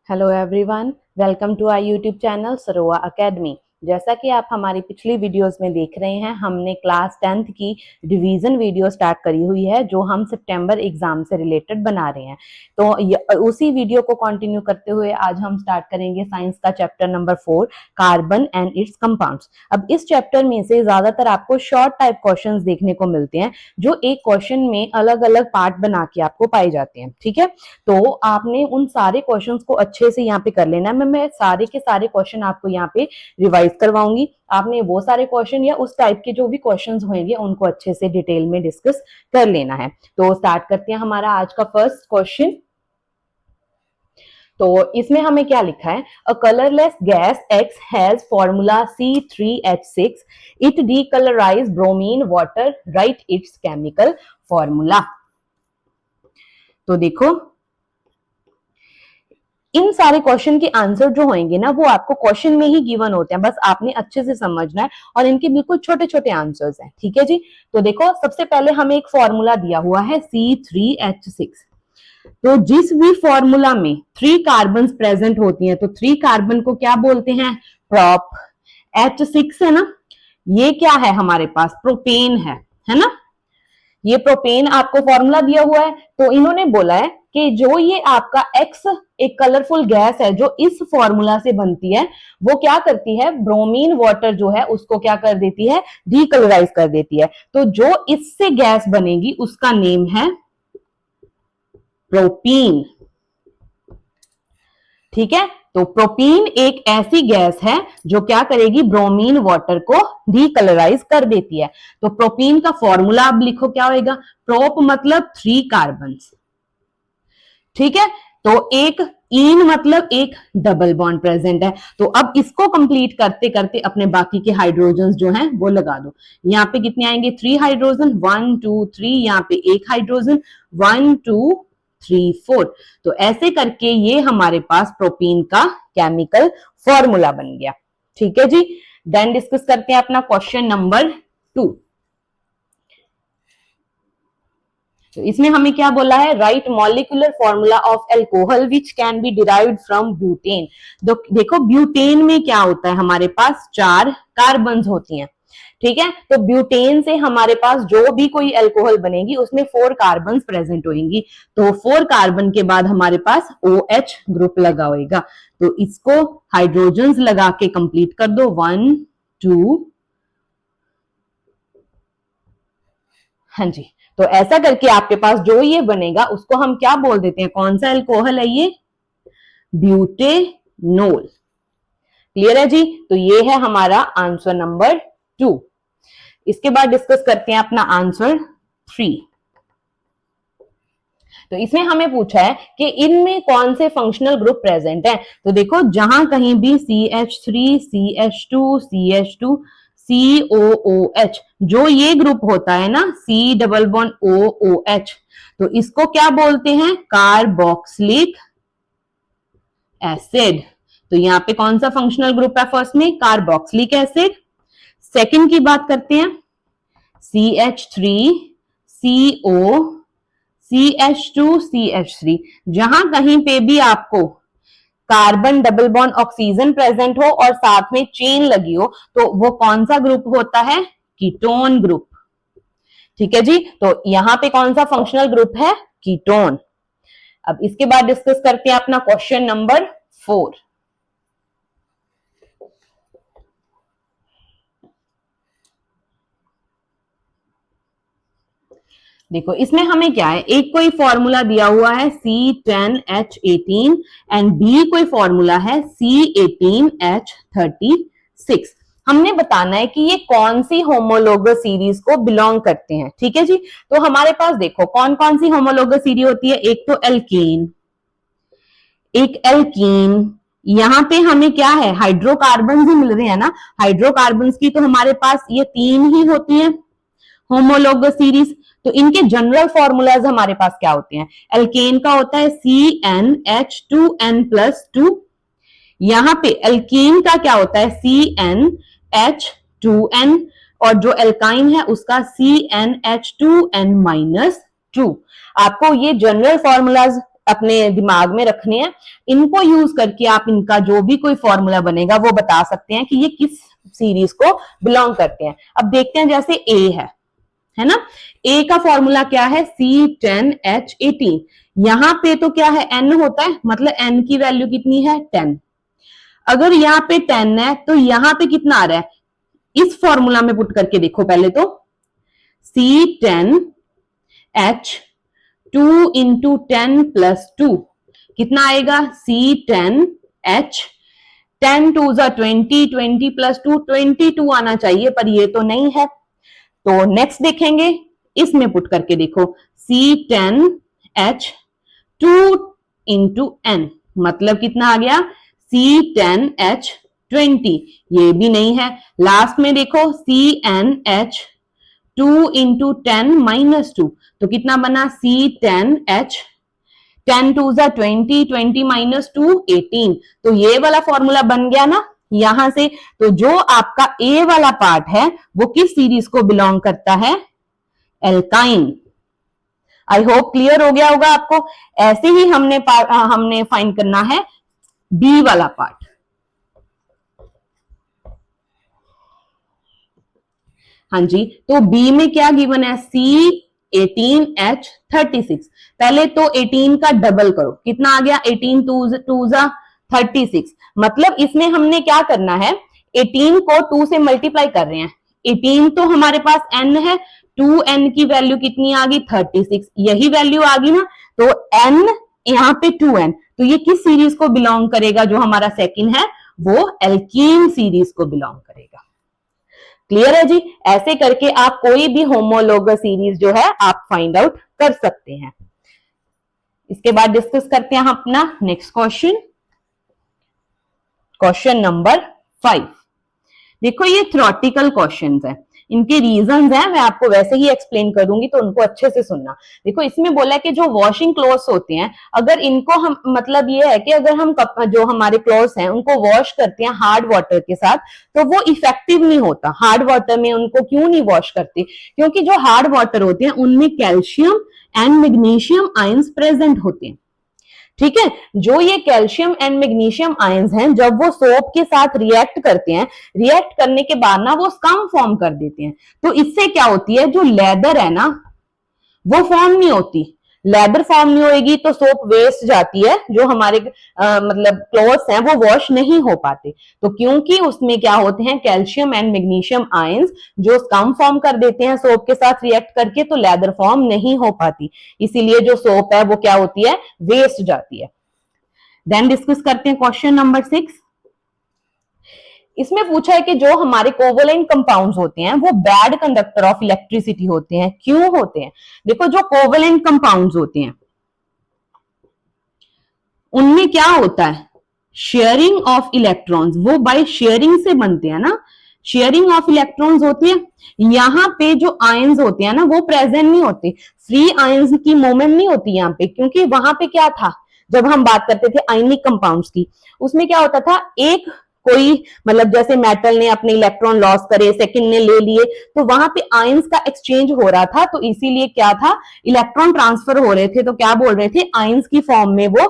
Hello everyone, welcome to our YouTube channel Sarova academy. जैसा कि आप हमारी पिछली वीडियोस में देख रहे हैं, हमने क्लास 10th की रिवीजन वीडियो स्टार्ट करी हुई है जो हम सितंबर एग्जाम से रिलेटेड बना रहे हैं। तो उसी वीडियो को कंटिन्यू करते हुए आज हम स्टार्ट करेंगे साइंस का chapter number 4, carbon and it's compounds. अब इस चैप्टर में से ज्यादातर आपको शॉर्ट टाइप क्वेश्चंस देखने को मिलते हैं जो एक क्वेश्चन में अलग अलग पार्ट बना के आपको पाए जाते हैं। ठीक है, तो आपने उन सारे क्वेश्चंस को अच्छे से यहाँ पे कर लेना है। मैं सारे के सारे क्वेश्चन आपको यहाँ पे रिवाइज करवाऊंगी। आपने वो सारे क्वेश्चन या उस टाइप के जो भी क्वेश्चंस होंगे उनको अच्छे से डिटेल में डिस्कस कर लेना है। तो स्टार्ट करते हैं हमारा आज का फर्स्ट क्वेश्चन। तो इसमें हमें क्या लिखा है, a colourless gas X has formula C3H6, it decolourise bromine water, right it's chemical formula. तो देखो इन सारे क्वेश्चन के आंसर जो होंगे ना वो आपको क्वेश्चन में ही गिवन होते हैं, बस आपने अच्छे से समझना है और इनके बिल्कुल छोटे छोटे आंसर्स हैं। ठीक है जी, तो देखो सबसे पहले हमें एक फॉर्मूला दिया हुआ है C3H6। तो जिस भी फॉर्मूला में 3 कार्बन प्रेजेंट होती हैं तो 3 कार्बन को क्या बोलते हैं, प्रोप। H6 है ना, ये क्या है हमारे पास, प्रोपेन है ना। ये प्रोपेन आपको फॉर्मूला दिया हुआ है, तो इन्होंने बोला है कि जो ये आपका एक्स एक कलरफुल गैस है जो इस फॉर्मूला से बनती है, वो क्या करती है, ब्रोमीन वाटर जो है उसको क्या कर देती है, डीकलराइज कर देती है। तो जो इससे गैस बनेगी उसका नेम है प्रोपीन। ठीक है, तो प्रोपीन एक ऐसी गैस है जो क्या करेगी, ब्रोमीन वाटर को डीकलराइज कर देती है। तो प्रोपीन का फॉर्मूला आप लिखो, क्या होगा, प्रोप मतलब 3 कार्बन। ठीक है, तो एक इन मतलब एक डबल बॉन्ड प्रेजेंट है। तो अब इसको कंप्लीट करते करते अपने बाकी के हाइड्रोजन जो हैं वो लगा दो। यहाँ पे कितने आएंगे, 3 हाइड्रोजन, 1 2 3, यहाँ पे एक हाइड्रोजन, 1 2 3 4। तो ऐसे करके ये हमारे पास प्रोपीन का केमिकल फॉर्मूला बन गया। ठीक है जी, देन डिस्कस करते हैं अपना क्वेश्चन नंबर 2। तो इसमें हमें क्या बोला है, right molecular formula of alcohol which can be derived from butane. देखो ब्यूटेन में क्या होता है, हमारे पास 4 कार्बन होती हैं। ठीक है, तो ब्यूटेन से हमारे पास जो भी कोई एल्कोहल बनेगी उसमें 4 कार्बन प्रेजेंट होंगी। तो 4 कार्बन के बाद हमारे पास OH ग्रुप लगा होगा। तो इसको हाइड्रोजन लगा के कंप्लीट कर दो, 1 2। हाँ जी, तो ऐसा करके आपके पास जो ये बनेगा उसको हम क्या बोल देते हैं, कौन सा एल्कोहल है ये, ब्यूटेनोल। क्लियर है जी, तो ये है हमारा आंसर नंबर 2। इसके बाद डिस्कस करते हैं अपना आंसर 3। तो इसमें हमें पूछा है कि इनमें कौन से फंक्शनल ग्रुप प्रेजेंट है। तो देखो जहां कहीं भी CH3 CH2 CH2 COOH, जो ये ग्रुप होता है ना, C डबल बॉन्ड OOH, तो इसको क्या बोलते हैं, कार्बोक्सिलिक एसिड। तो यहाँ पे कौन सा फंक्शनल ग्रुप है, फर्स्ट में कार्बोक्सिलिक एसिड। सेकंड की बात करते हैं, CH3 CO CH2 CH3, जहां कहीं पे भी आपको carbon double bond oxygen present हो और साथ में चेन लगी हो तो वो कौन सा ग्रुप होता है, कीटोन ग्रुप। ठीक है जी, तो यहां पे कौन सा फंक्शनल ग्रुप है, कीटोन। अब इसके बाद डिस्कस करते हैं अपना क्वेश्चन नंबर 4। देखो इसमें हमें क्या है, एक कोई फॉर्मूला दिया हुआ है C10H18 एंड बी कोई फॉर्मूला है C18H36। हमने बताना है कि ये कौन सी होमोलोगस सीरीज को बिलोंग करते हैं। ठीक है जी, तो हमारे पास देखो कौन कौन सी होमोलोगस सीरीज होती है, एक तो एल्केन, एक एल्कीन, यहाँ पे हमें क्या है, हाइड्रोकार्बन ही मिल रहे हैं ना, हाइड्रोकार्बन की तो हमारे पास ये 3 ही होती है होमोलोगस सीरीज। तो इनके जनरल फॉर्मूलाज हमारे पास क्या होते हैं, एल्केन का होता है CnH2n+2, यहां पे एल्कीन का क्या होता है, CnH2n, और जो एल्काइन है उसका CnH2n-2। आपको ये जनरल फॉर्मूलाज अपने दिमाग में रखने हैं। इनको यूज करके आप इनका जो भी कोई फॉर्मूला बनेगा वो बता सकते हैं कि ये किस सीरीज को बिलोंग करते हैं। अब देखते हैं, जैसे ए है ना, ए का फॉर्मूला क्या है, C10H18। यहां पे तो क्या है, N होता है, मतलब N की वैल्यू कितनी है, 10। अगर यहाँ पे 10 है तो यहाँ पे कितना आ रहा है, इस फॉर्मूला में पुट करके देखो पहले तो, C10H 2 इंटू 10 प्लस 2 कितना आएगा, C10H 10 2 जा 20, 20 प्लस 2 22 आना चाहिए, पर ये तो नहीं है। तो नेक्स्ट देखेंगे, इसमें पुट करके देखो, C10H 2 इंटू N मतलब कितना आ गया, C10H 20, ये भी नहीं है। लास्ट में देखो CnH 2 इंटू 10 माइनस 2 तो कितना बना, C10H 10 2 जा 20, 20 माइनस 2 18। तो ये वाला फॉर्मूला बन गया ना यहां से। तो जो आपका ए वाला पार्ट है वो किस सीरीज को बिलोंग करता है, एल्काइन। आई होप क्लियर हो गया होगा आपको। ऐसे ही हमने फाइंड करना है बी वाला पार्ट। हाँ जी, तो बी में क्या गिवन है, C18H36। पहले तो 18 का डबल करो, कितना आ गया, 18 2 जा 36। मतलब इसमें हमने क्या करना है, 18 को 2 से मल्टीप्लाई कर रहे हैं। 18 तो हमारे पास n है, 2n की वैल्यू कितनी आ गई, 36, यही वैल्यू आ गई ना। तो n यहाँ पे 2n, तो ये किस सीरीज को बिलोंग करेगा, जो हमारा सेकंड है वो एल्कीन सीरीज को बिलोंग करेगा। क्लियर है जी। ऐसे करके आप कोई भी होमोलोगस सीरीज जो है आप फाइंड आउट कर सकते हैं। इसके बाद डिस्कस करते हैं हम अपना नेक्स्ट क्वेश्चन, क्वेश्चन नंबर 5। देखो ये थ्योरेटिकल क्वेश्चंस है, इनके रीजंस हैं, मैं आपको वैसे ही एक्सप्लेन करूंगी तो उनको अच्छे से सुनना। देखो इसमें बोला है कि जो वॉशिंग क्लोथ्स होते हैं, अगर इनको हम, मतलब ये है कि अगर हम जो हमारे क्लोथ्स हैं उनको वॉश करते हैं हार्ड वाटर के साथ तो वो इफेक्टिव नहीं होता। हार्ड वाटर में उनको क्यों नहीं वॉश करते, क्योंकि जो हार्ड वाटर होते हैं उनमें calcium and magnesium ions present होते हैं। ठीक है, जो ये कैल्शियम एंड मैग्नीशियम आयंस हैं, जब वो सोप के साथ रिएक्ट करते हैं, रिएक्ट करने के बाद ना वो स्कम फॉर्म कर देते हैं। तो इससे क्या होती है, जो लेदर है ना वो फॉर्म नहीं होती। लेदर फॉर्म नहीं होगी तो सोप वेस्ट जाती है, जो हमारे मतलब क्लोथ्स हैं वो वॉश नहीं हो पाते। तो क्योंकि उसमें क्या होते हैं, कैल्शियम एंड मैग्नीशियम आयंस जो स्कम फॉर्म कर देते हैं सोप के साथ रिएक्ट करके, तो लेदर फॉर्म नहीं हो पाती, इसीलिए जो सोप है वो क्या होती है, वेस्ट जाती है। देन डिस्कस करते हैं क्वेश्चन नंबर 6। इसमें पूछा है कि जो हमारे कोवलेंट कंपाउंड्स होते हैं वो बैड कंडक्टर ऑफ इलेक्ट्रिसिटी होते हैं, क्यों होते हैं। देखो जो कोवलेंट कंपाउंड्स होते हैं उनमें क्या होता है, शेयरिंग ऑफ इलेक्ट्रॉन्स, वो बाय शेयरिंग से बनते हैं ना, शेयरिंग ऑफ इलेक्ट्रॉन्स होती है। यहाँ पे जो आयंस होते हैं ना वो प्रेजेंट नहीं होते, फ्री आयंस की मूवमेंट नहीं होती यहाँ पे, क्योंकि वहां पे क्या था, जब हम बात करते थे आयनिक कंपाउंड्स की, उसमें क्या होता था, एक कोई मतलब जैसे मेटल ने अपने इलेक्ट्रॉन लॉस करे, सेकंड ने ले लिए, तो वहां पे आयंस का एक्सचेंज हो रहा था, तो इसीलिए क्या था, इलेक्ट्रॉन ट्रांसफर हो रहे थे, तो क्या बोल रहे थे, आयंस की फॉर्म में वो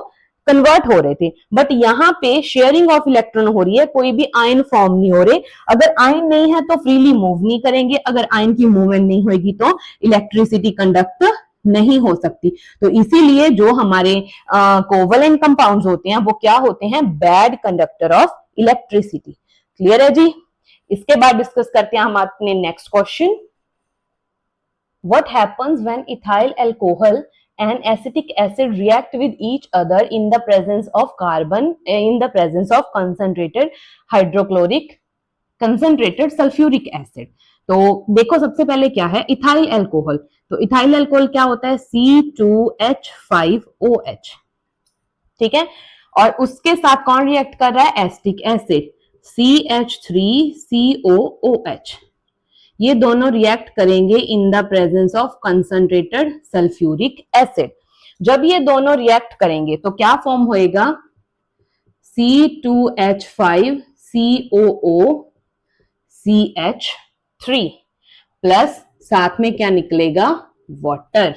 कन्वर्ट हो रहे थे। बट यहाँ पे शेयरिंग ऑफ इलेक्ट्रॉन हो रही है, कोई भी आयन फॉर्म नहीं हो रहे। अगर आयन नहीं है तो फ्रीली मूव नहीं करेंगे, अगर आयन की मूवमेंट नहीं होगी तो इलेक्ट्रिसिटी कंडक्ट नहीं हो सकती। तो इसीलिए जो हमारे कोवलेंट कंपाउंड्स होते हैं वो क्या होते हैं, bad conductor of electricity. Clear है जी। इसके बाद डिस्कस करते हैं हम अपने next question, what happens when ethyl alcohol and acetic acid react with each other in the presence of carbon, in the presence of concentrated sulfuric acid। तो देखो सबसे पहले क्या है, इथाइल अल्कोहल। तो इथाइल अल्कोहल क्या होता है, C2H5OH। ठीक है, और उसके साथ कौन रिएक्ट कर रहा है, एसिटिक एसिड, CH3COOH। ये दोनों रिएक्ट करेंगे in the presence of concentrated sulphuric acid. जब ये दोनों रिएक्ट करेंगे तो क्या फॉर्म होएगा, C2H5COOCH3 प्लस साथ में क्या निकलेगा, वाटर।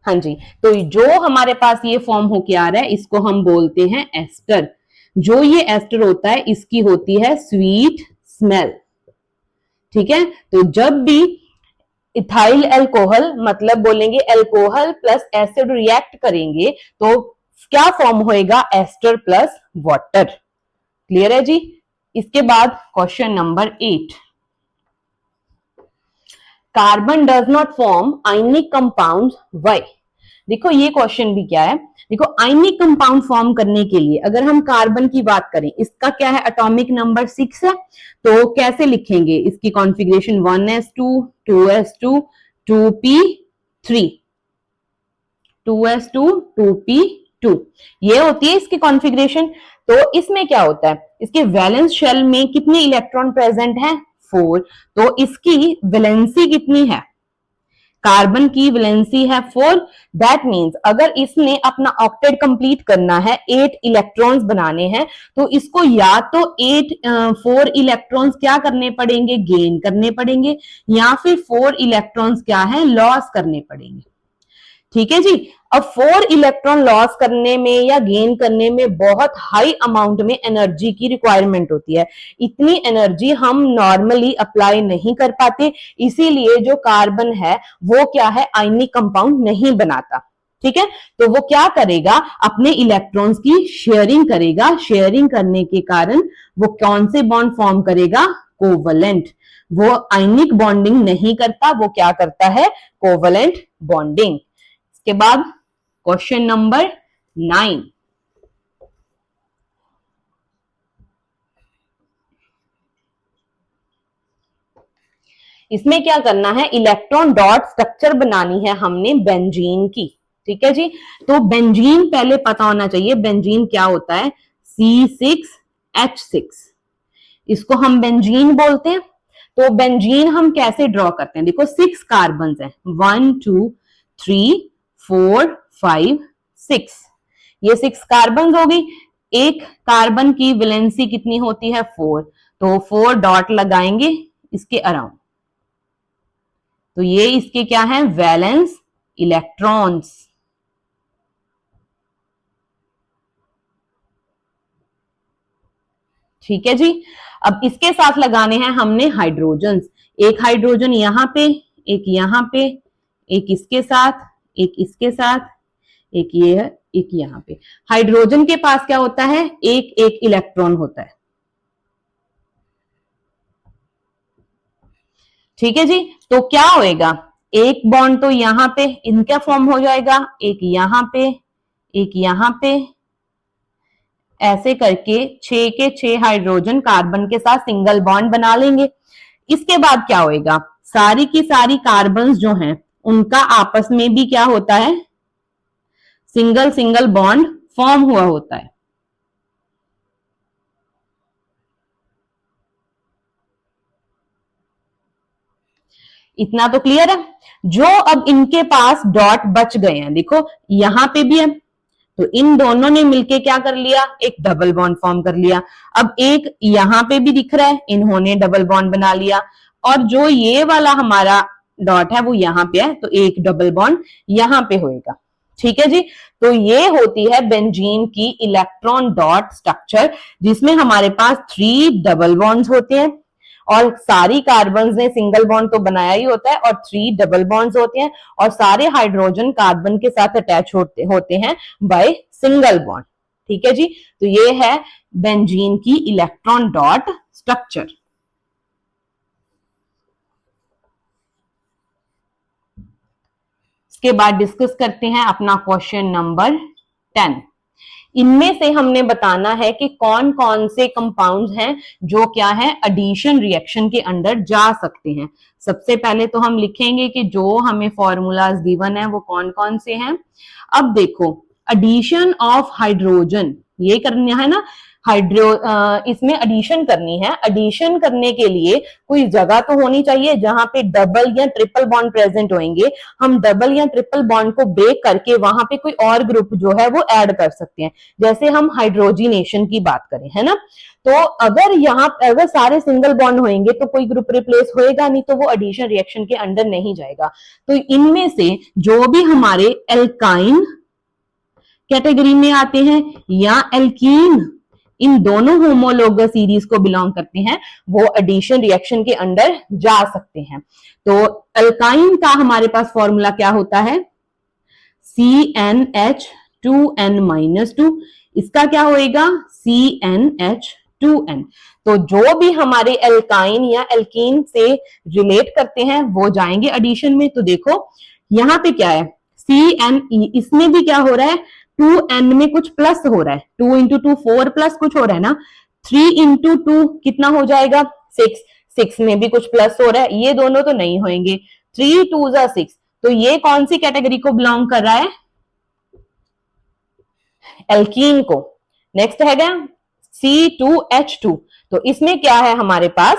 हाँ जी, तो जो हमारे पास ये फॉर्म होके आ रहा है इसको हम बोलते हैं एस्टर। जो ये एस्टर होता है इसकी होती है स्वीट स्मेल। ठीक है, तो जब भी इथाइल अल्कोहल मतलब बोलेंगे अल्कोहल प्लस एसिड रिएक्ट करेंगे तो क्या फॉर्म होएगा, एस्टर प्लस वाटर। क्लियर है जी। इसके बाद question number 8, carbon does not form ionic compound why. देखो ये क्वेश्चन भी क्या है, देखो आयनिक कंपाउंड फॉर्म करने के लिए अगर हम कार्बन की बात करें, इसका क्या है, एटॉमिक नंबर 6 है, तो कैसे लिखेंगे इसकी configuration 1s2 2s2 2p3 2s2 2p2 ये होती है इसकी कॉन्फ़िगरेशन। तो इसमें क्या होता है, इसके वैलेंस शेल में कितने इलेक्ट्रॉन प्रेजेंट हैं, 4। तो इसकी वैलेंसी कितनी है, कार्बन की वैलेंसी है 4। दैट मींस अगर इसने अपना ऑक्टेट कंप्लीट करना है, 8 इलेक्ट्रॉन्स बनाने हैं, तो इसको या तो 4 इलेक्ट्रॉन्स क्या करने पड़ेंगे, गेन करने पड़ेंगे, या फिर 4 इलेक्ट्रॉन्स क्या है, लॉस करने पड़ेंगे। ठीक है जी। अब 4 इलेक्ट्रॉन लॉस करने में या गेन करने में बहुत हाई अमाउंट में एनर्जी की रिक्वायरमेंट होती है। इतनी एनर्जी हम नॉर्मली अप्लाई नहीं कर पाते, इसीलिए जो कार्बन है वो क्या है, आयनिक कंपाउंड नहीं बनाता। ठीक है, तो वो क्या करेगा, अपने इलेक्ट्रॉन्स की शेयरिंग करेगा। शेयरिंग करने के कारण वो कौन से बॉन्ड फॉर्म करेगा, कोवलेंट। वो आयनिक बॉन्डिंग नहीं करता, वो क्या करता है, कोवलेंट बॉन्डिंग। के बाद क्वेश्चन नंबर 9, इसमें क्या करना है, इलेक्ट्रॉन डॉट स्ट्रक्चर बनानी है हमने बेंजीन की। ठीक है जी, तो बेंजीन पहले पता होना चाहिए, बेंजीन क्या होता है, C6H6, इसको हम बेंजीन बोलते हैं। तो बेंजीन हम कैसे ड्रॉ करते हैं, देखो 6 कार्बन है, 1 2 3 4 5 6, ये 6 कार्बन हो गई। एक कार्बन की वैलेंसी कितनी होती है, 4, तो 4 डॉट लगाएंगे इसके अराउंड, तो ये इसके क्या है, वैलेंस इलेक्ट्रॉन्स। ठीक है जी। अब इसके साथ लगाने हैं हमने हाइड्रोजन, एक हाइड्रोजन यहां पे, एक यहां पे, एक इसके साथ, एक इसके साथ, एक ये है, एक यहां पे। हाइड्रोजन के पास क्या होता है, एक एक इलेक्ट्रॉन होता है। ठीक है जी, तो क्या होएगा, एक बॉन्ड तो यहां पे इनका फॉर्म हो जाएगा, एक यहां पे, एक यहां पे, ऐसे करके 6 के 6 हाइड्रोजन कार्बन के साथ सिंगल बॉन्ड बना लेंगे। इसके बाद क्या होएगा, सारी की सारी कार्बन जो हैं उनका आपस में भी क्या होता है, सिंगल सिंगल बॉन्ड फॉर्म हुआ होता है। इतना तो क्लियर है। जो अब इनके पास डॉट बच गए हैं, देखो यहां पे भी है, तो इन दोनों ने मिलके क्या कर लिया, एक डबल बॉन्ड फॉर्म कर लिया। अब एक यहां पे भी दिख रहा है, इन्होंने डबल बॉन्ड बना लिया, और जो ये वाला हमारा डॉट है वो यहां पे है, तो एक डबल बॉन्ड यहां पे होएगा। ठीक है जी, तो ये होती है बेंजीन की इलेक्ट्रॉन डॉट स्ट्रक्चर, जिसमें हमारे पास 3 डबल बॉन्ड्स होते हैं, और सारी कार्बन ने सिंगल बॉन्ड तो बनाया ही होता है, और 3 डबल बॉन्ड्स होते हैं, और सारे हाइड्रोजन कार्बन के साथ अटैच होते हैं बाय सिंगल बॉन्ड। ठीक है जी, तो ये है बेंजीन की इलेक्ट्रॉन डॉट स्ट्रक्चर। इसके बाद डिस्कस करते हैं अपना क्वेश्चन नंबर 10। इनमें से हमने बताना है कि कौन कौन से कंपाउंड्स हैं जो क्या है, एडिशन रिएक्शन के अंडर जा सकते हैं। सबसे पहले तो हम लिखेंगे कि जो हमें फॉर्मूलाज गिवन है वो कौन कौन से हैं। अब देखो, एडिशन ऑफ हाइड्रोजन ये करना है ना, इसमें एडिशन करनी है। एडिशन करने के लिए कोई जगह तो होनी चाहिए जहां पे डबल या ट्रिपल बॉन्ड प्रेजेंट होंगे। हम डबल या ट्रिपल बॉन्ड को ब्रेक करके वहां पे कोई और ग्रुप जो है वो ऐड कर सकते हैं, जैसे हम हाइड्रोजिनेशन की बात करें, है ना। तो अगर सारे सिंगल बॉन्ड होंगे तो कोई ग्रुप रिप्लेस होएगा नहीं, तो वो एडिशन रिएक्शन के अंडर नहीं जाएगा। तो इनमें से जो भी हमारे एल्काइन कैटेगरी में आते हैं या एल्कीन, इन दोनों होमोलोगस सीरीज को बिलोंग करते हैं, वो एडिशन रिएक्शन के अंडर जा सकते हैं। तो अल्काइन का हमारे पास फॉर्मूला क्या होता है, CnH2n-2। इसका क्या होएगा, CnH2n। तो जो भी हमारे एल्काइन या एल्कीन से रिलेट करते हैं वो जाएंगे एडिशन में। तो देखो यहां पे क्या है, CnE, इसमें भी क्या हो रहा है, 2n में कुछ प्लस हो रहा है, 2 इंटू 2 4 प्लस कुछ हो रहा है ना, 3 इंटू 2 कितना हो जाएगा 6, 6 में भी कुछ प्लस हो रहा है, ये दोनों तो नहीं होंगे, 3 2 जा 6। तो ये कौन सी कैटेगरी को बिलोंग कर रहा है, एल्कीन को। नेक्स्ट है क्या C2H2, तो इसमें क्या है हमारे पास,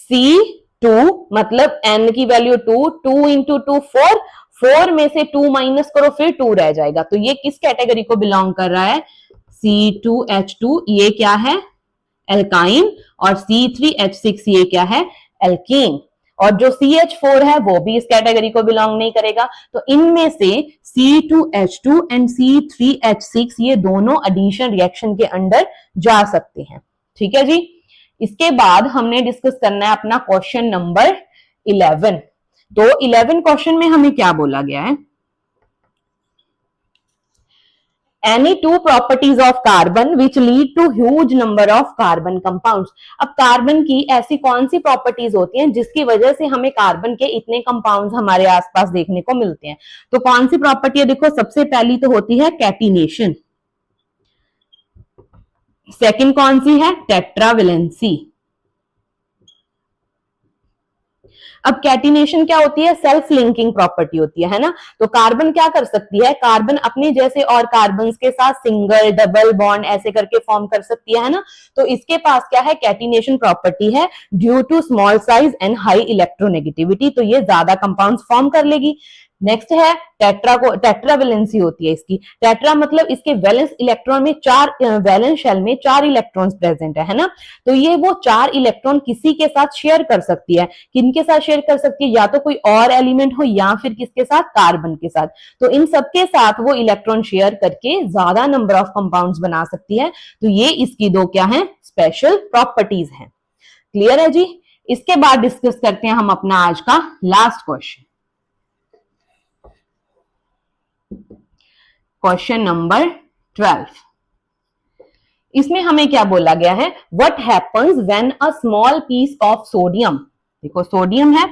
C2 मतलब n की वैल्यू 2, 2 इंटू 2 4, 4 में से 2 माइनस करो फिर 2 रह जाएगा। तो ये किस कैटेगरी को बिलोंग कर रहा है, C2H2, ये क्या है एल्काइन, और C3H6 ये क्या है एल्कीन, और जो CH4 है वो भी इस कैटेगरी को बिलोंग नहीं करेगा। तो इनमें से C2H2 एंड C3H6 ये दोनों एडिशन रिएक्शन के अंडर जा सकते हैं। ठीक है जी। इसके बाद हमने डिस्कस करना है अपना क्वेश्चन नंबर 11। तो 11 क्वेश्चन में हमें क्या बोला गया है, Any two properties of carbon which lead to huge number of carbon compounds। अब कार्बन की ऐसी कौन सी प्रॉपर्टीज होती हैं जिसकी वजह से हमें कार्बन के इतने कंपाउंड्स हमारे आसपास देखने को मिलते हैं। तो कौन सी प्रॉपर्टी है, देखो सबसे पहली तो होती है कैटिनेशन, सेकंड कौन सी है टेट्रावेलेंसी। अब कैटिनेशन क्या होती है, सेल्फ लिंकिंग प्रॉपर्टी होती है ना। तो कार्बन क्या कर सकती है, कार्बन अपने जैसे और कार्बन के साथ सिंगल डबल बॉन्ड ऐसे करके फॉर्म कर सकती है ना। तो इसके पास क्या है, कैटिनेशन प्रॉपर्टी है, due to small size and high electronegativity, तो ये ज्यादा कंपाउंड्स फॉर्म कर लेगी। नेक्स्ट है टेट्रावेलेंसी होती है इसकी। टेट्रा मतलब इसके वैलेंस इलेक्ट्रॉन में वैलेंस शेल में 4 इलेक्ट्रॉन्स प्रेजेंट है ना। तो ये वो 4 इलेक्ट्रॉन किसी के साथ शेयर कर सकती है। किनके साथ शेयर कर सकती है, या तो कोई और एलिमेंट हो या फिर किसके साथ, कार्बन के साथ। तो इन सबके साथ वो इलेक्ट्रॉन शेयर करके ज्यादा नंबर ऑफ कंपाउंड्स बना सकती है। तो ये इसकी दो क्या है, स्पेशल प्रॉपर्टीज हैं। क्लियर है जी। इसके बाद डिस्कस करते हैं हम अपना आज का लास्ट क्वेश्चन, क्वेश्चन नंबर 12। इसमें हमें क्या बोला गया है, what happens when a small piece of sodium, देखो सोडियम है,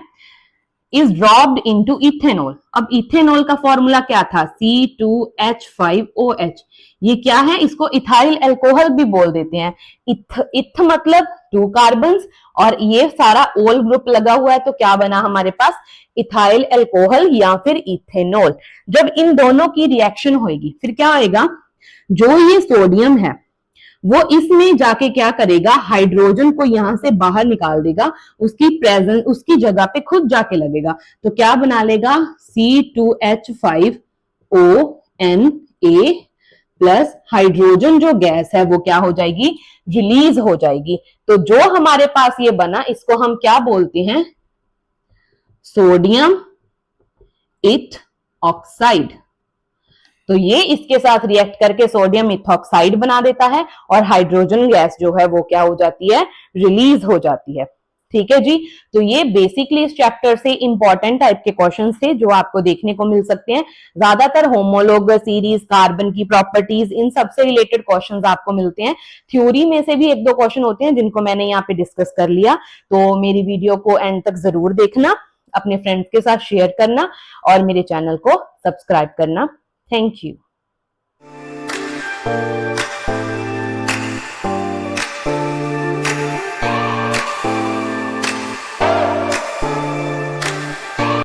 इज ड्रॉप्ड इनटू इथेनॉल। अब इथेनॉल का फॉर्मूला क्या था, C2H5OH। ये क्या है, इसको इथाइल अल्कोहल भी बोल देते हैं। इथ मतलब 2 कार्बन्स और ये सारा ओल ग्रुप लगा हुआ है, तो क्या बना हमारे पास, इथाइल अल्कोहल या फिर इथेनॉल। जब इन दोनों की रिएक्शन होगी फिर क्या आएगा, जो ये सोडियम है वो इसमें जाके क्या करेगा, हाइड्रोजन को यहां से बाहर निकाल देगा, उसकी प्रेजेंस उसकी जगह पे खुद जाके लगेगा। तो क्या बना लेगा, C2H5ONA प्लस हाइड्रोजन जो गैस है वो क्या हो जाएगी, रिलीज हो जाएगी। तो जो हमारे पास ये बना इसको हम क्या बोलते हैं, सोडियम इथ ऑक्साइड। तो ये इसके साथ रिएक्ट करके सोडियम इथॉक्साइड बना देता है और हाइड्रोजन गैस जो है वो क्या हो जाती है, रिलीज हो जाती है। ठीक है जी। तो ये बेसिकली इस चैप्टर से इंपॉर्टेंट टाइप के क्वेश्चंस थे जो आपको देखने को मिल सकते हैं। ज्यादातर होमोलोगस सीरीज, कार्बन की प्रॉपर्टीज, इन सबसे रिलेटेड क्वेश्चंस आपको मिलते हैं। थ्योरी में से भी 1-2 क्वेश्चन होते हैं जिनको मैंने यहाँ पे डिस्कस कर लिया। तो मेरी वीडियो को एंड तक जरूर देखना, अपने फ्रेंड्स के साथ शेयर करना और मेरे चैनल को सब्सक्राइब करना। Thank you.